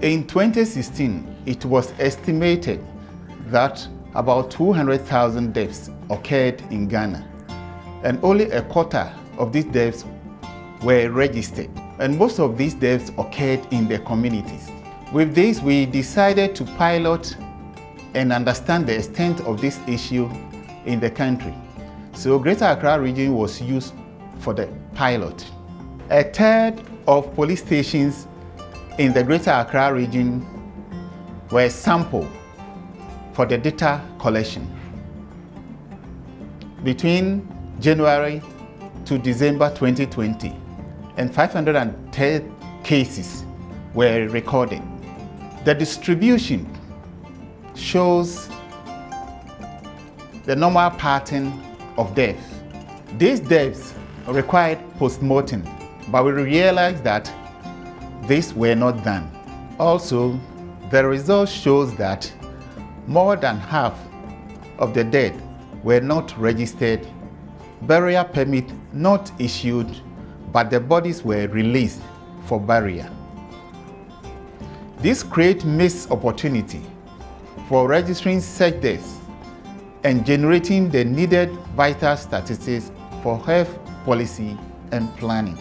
In 2016, it was estimated that about 200,000 deaths occurred in Ghana, and only a quarter of these deaths were registered, and most of these deaths occurred in the communities. With this, we decided to pilot and understand the extent of this issue in the country. So Greater Accra region was used for the pilot. A third of police stations in the Greater Accra region were sampled for the data collection. Between January to December 2020, and 510 cases were recorded. The distribution shows the normal pattern of death. These deaths required post-mortem, but we realized that these were not done. Also, the result shows that more than half of the dead were not registered, burial permit not issued, but the bodies were released for burial. This creates missed opportunity for registering such deaths and generating the needed vital statistics for health policy and planning.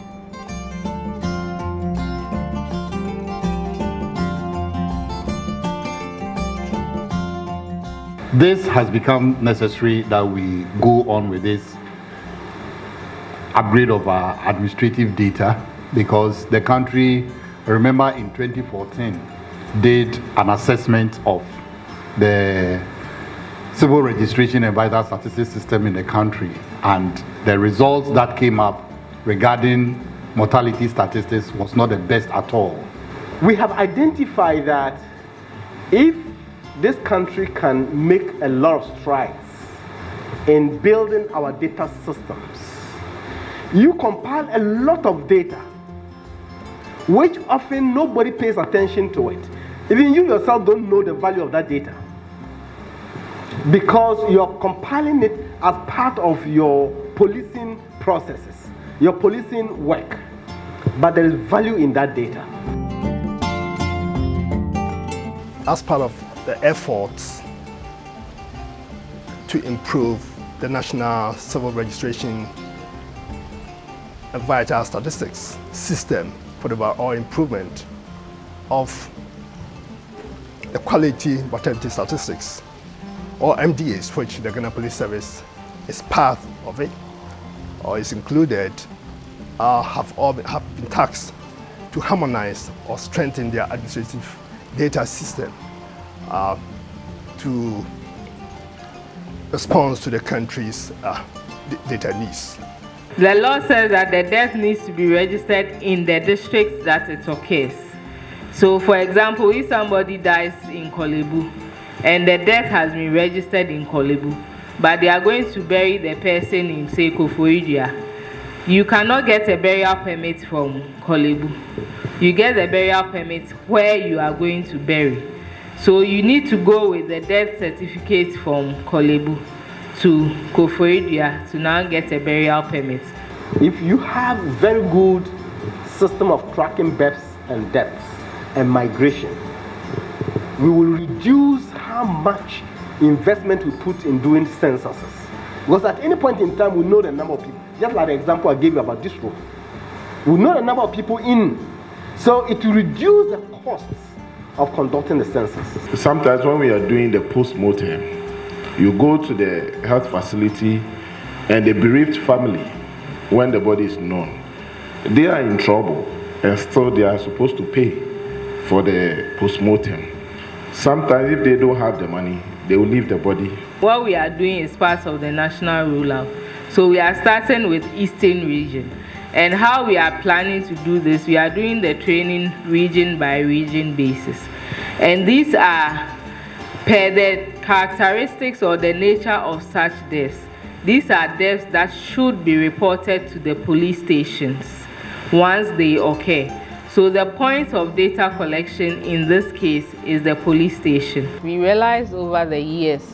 This has become necessary that we go on with this upgrade of our administrative data, because the country, remember in 2014, did an assessment of the civil registration and vital statistics system in the country, and the results that came up regarding mortality statistics was not the best at all. We have identified that if this country can make a lot of strides in building our data systems, you compile a lot of data, which often nobody pays attention to it. Even you yourself don't know the value of that data, because you're compiling it as part of your policing processes, your policing work. But there is value in that data. As part of the efforts to improve the national civil registration and vital statistics system for the overall improvement of the quality mortality statistics, or MDAs, which the Ghana Police Service is part of it or is included, have been tasked to harmonize or strengthen their administrative data system to respond to the country's data needs. The law says that the death needs to be registered in the districts that it occurs. So, for example, if somebody dies in Kolebu and the death has been registered in Kolebu, but they are going to bury the person in, say, Koforidua, you cannot get a burial permit from Kolebu. You get a burial permit where you are going to bury. So you need to go with the death certificate from Kolebu to Koforidua to now get a burial permit. If you have very good system of tracking births and deaths and migration, we will reduce how much investment we put in doing censuses. Because at any point in time, we know the number of people. Just like the example I gave you about this room. We know the number of people in. So it will reduce the costs of conducting the census. Sometimes when we are doing the post-mortem, you go to the health facility and the bereaved family, when the body is known, they are in trouble and still they are supposed to pay for the post-mortem. Sometimes if they don't have the money, they will leave the body. What we are doing is part of the national rollout. So we are starting with Eastern region. And how we are planning to do this, we are doing the training region by region basis. And these are per the characteristics or the nature of such deaths. These are deaths that should be reported to the police stations once they occur. So the point of data collection in this case is the police station. We realized over the years,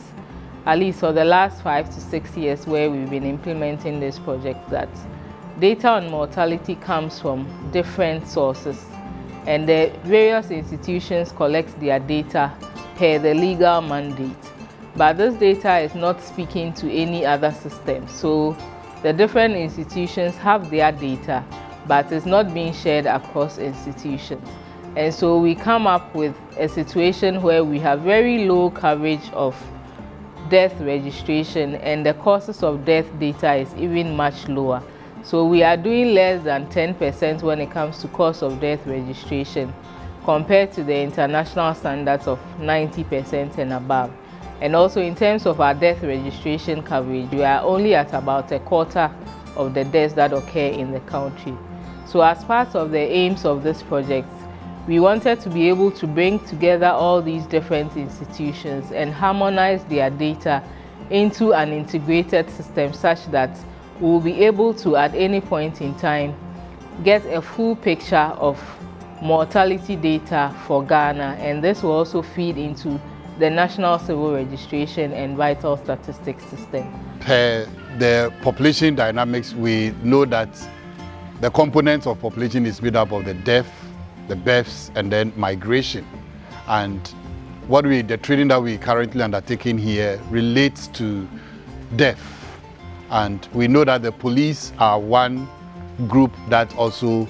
at least for the last 5 to 6 years where we've been implementing this project, that data on mortality comes from different sources. and the various institutions collect their data per the legal mandate. But this data is not speaking to any other system. So the different institutions have their data, but it's not being shared across institutions. And so we come up with a situation where we have very low coverage of death registration, and the causes of death data is even much lower. So we are doing less than 10% when it comes to cause of death registration compared to the international standards of 90% and above. And also in terms of our death registration coverage, we are only at about a quarter of the deaths that occur in the country. So as part of the aims of this project, we wanted to be able to bring together all these different institutions and harmonize their data into an integrated system such that we will be able to, at any point in time, get a full picture of mortality data for Ghana, and this will also feed into the National Civil Registration and Vital Statistics System. Per the population dynamics, we know that the components of population is made up of the death, the births, and then migration. And the training that we currently undertaking here relates to death. And we know that the police are one group that also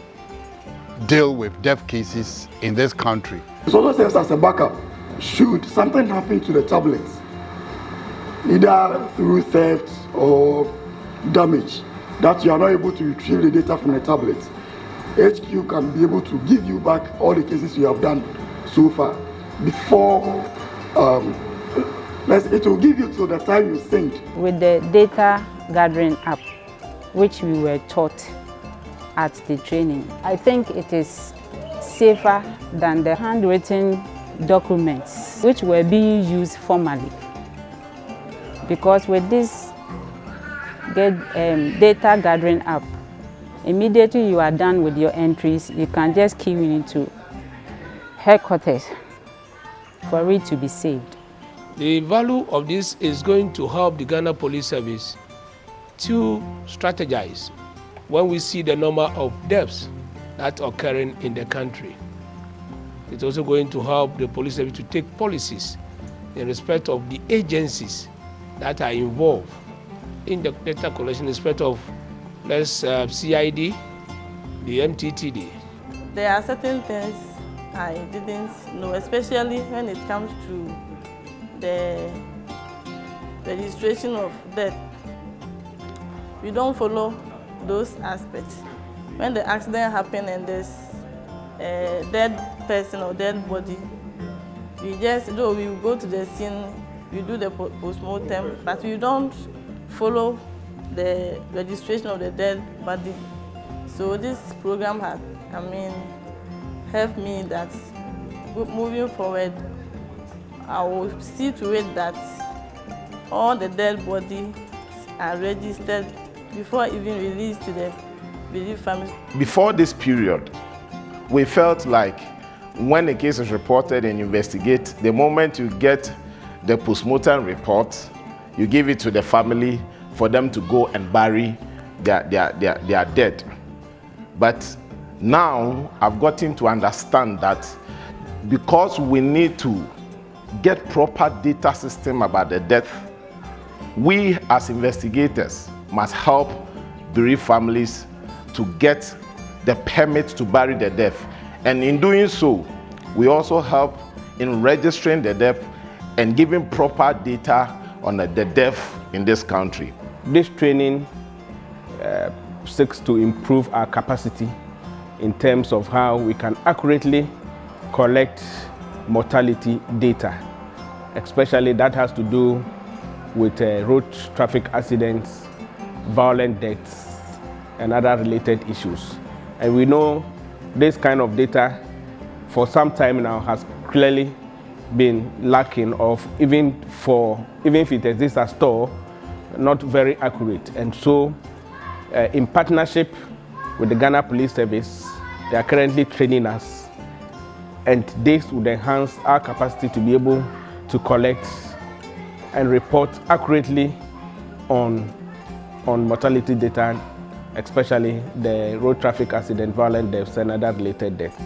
deal with death cases in this country. It also serves as a backup should something happen to the tablets, either through theft or damage, that you are not able to retrieve the data from the tablets. HQ can be able to give you back all the cases you have done so far before it will give you till the time you synced. With the data gathering app, which we were taught at the training, I think it is safer than the handwritten documents which were being used formally, because with this data gathering app, immediately you are done with your entries, you can just key into headquarters for it to be saved. The value of this is going to help the Ghana Police Service to strategize when we see the number of deaths that are occurring in the country. It's also going to help the police service to take policies in respect of the agencies that are involved in the data collection in respect of CID, the MTTD. There are certain things I didn't know, especially when it comes to the registration of death. We don't follow those aspects. When the accident happens and there's a dead person or dead body, we go to the scene, we do the post-mortem, but we don't follow the registration of the dead body. So this program has, helped me that moving forward, I will see to it that all the dead bodies are registered before even released to the bereaved families. Before this period, we felt like when a case is reported and investigated, the moment you get the postmortem report, you give it to the family for them to go and bury their dead. But now I've gotten to understand that because we need to get proper data system about the death, we as investigators must help bereaved families to get the permit to bury the dead. And in doing so, we also help in registering the death and giving proper data on the death in this country. This training seeks to improve our capacity in terms of how we can accurately collect mortality data, especially that has to do with road traffic accidents, violent deaths, and other related issues. And we know this kind of data for some time now has clearly been lacking of, even if it exists as store, not very accurate. And so in partnership with the Ghana Police Service, they are currently training us, and this would enhance our capacity to be able to collect and report accurately on mortality data, especially the road traffic accident, violent deaths, and other related deaths.